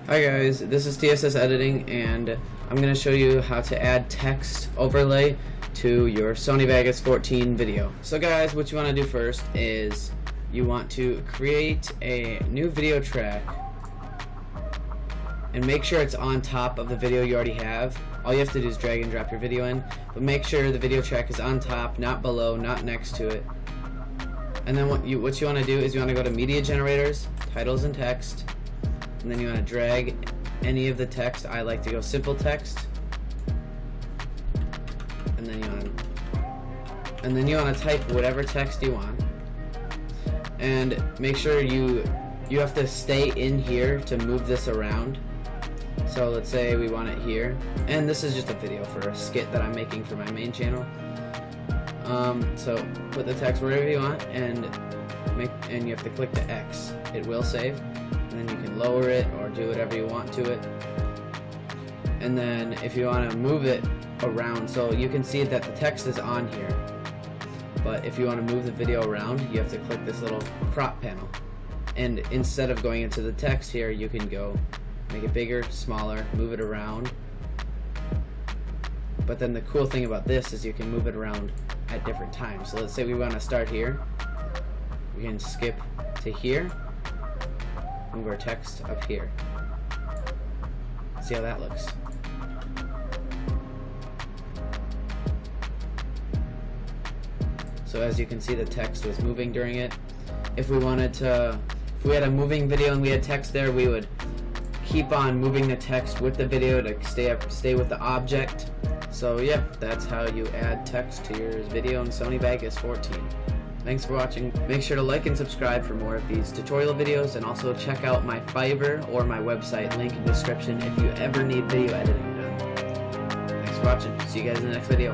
Hi guys, this is TSS Editing, and I'm going to show you how to add text overlay to your Sony Vegas 14 video. So guys, what you want to do first is you want to create a new video track and make sure it's on top of the video you already have. All you have to do is drag and drop your video in, but make sure the video track is on top, not below, not next to it. And then what you want to do is you want to go to Media Generators, Titles and Text, and then you want to drag any of the text. I like to go simple text, and then you want to type whatever text you want, and make sure you have to stay in here to move this around. So let's say we want it here, and this is just a video for a skit that I'm making for my main channel. So put the text wherever you want, and you have to click the X. It will save, and then you can lower it or do whatever you want to it. And then if you want to move it around, so you can see that the text is on here, but if you want to move the video around, you have to click this little crop panel, and instead of going into the text here, you can go make it bigger, smaller, move it around. But then the cool thing about this is you can move it around at different times. So let's say we want to start here, we can skip to here, move our text up here. See how that looks. So as you can see, the text was moving during it. If we had a moving video and we had text there, we would keep on moving the text with the video to stay with the object. So yeah, that's how you add text to your video in Sony Vegas 14. Thanks for watching. Make sure to like and subscribe for more of these tutorial videos, and also check out my Fiverr or my website, link in the description, if you ever need video editing done. Thanks for watching. See you guys in the next video.